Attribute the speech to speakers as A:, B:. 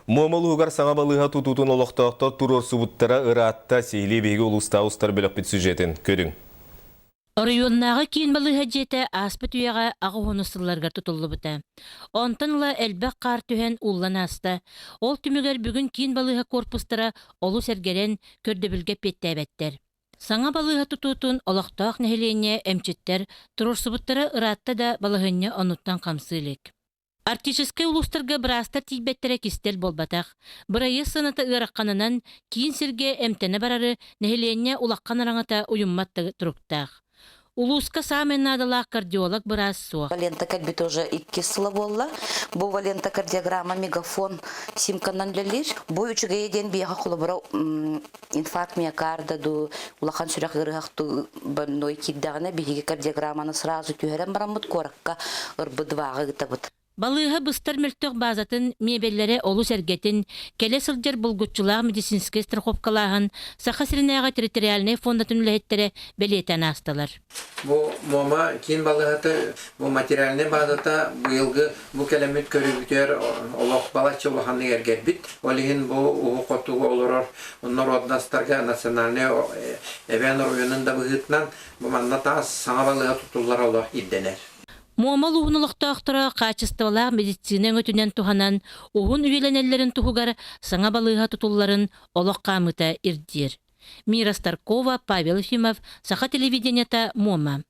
A: Муамалугар саңа балыға тутутун олықтақты турор субуттара ыраатта сейли бейгі улуста устар біліп бит сюжетін көрің.
B: Районнағы кейін балыға жеті аспыт үйеға ағы онысыларға тұтылы бұта. Онтанла әлбәк қар түхен уллан аста. Ол түмігер бүгін кейін балыға корпустара олу сәргерен көрдебілге петтәбәттер. Саңа балыға тұтутун олықтақ нәхелене әмчеттер тұрорсыбыттары ыратта да балығынне онуттан қамсылық. Артическай улустарга брастар тейбеттері кистел болбатақ. Бұрайы сынаты ыраққанынан кейін сірге әмтені барары нәхелене улаққан араңата уйымматты тұруқтақ. Улуска самен надалақ кардиолог біраз суақ.
C: Валента кәлбі тоже 2 сылы болла. Бұл валента кардиограмма мегафон симканан лелер. Бұл үшіге еден бияға құлы бұра инфаркт миокарда ду улақан сүрек ғырғақты бәнной киддағына бейге кардиограмманы сразу түйерен барамыд кораққа ұрбыдвағы ғытабыд.
B: Балыға бұстар мөлттөк базатын мебеллері олу сәргетін, келе сылжар бұлгутчылағы медицинскай страховкалағын сақа сірінәға территориальный фондатын үләйттері бәлетен астылар.
D: Бұл мома кейін балығаты, бұл материальный базата бұйылғы бұл кәлемет көрігітер олық балатшы олығаны ергер бит. Олығын бұл ұғы қотуғы олырыр. Оннар однастарға национальный әвен ойынын да бұғытнан бұл манна тағыз саңа балыға тұтулар олық идденер.
B: Муамал уғынулықта ақтыра қачыстывалақ медицина өтінен туғанан уғын үйеленелерін туғығар саңа балыға тұтуларын олық қамыта ирдер. Мира Старкова, Павел Ефимов, Саха телевидениета Мома.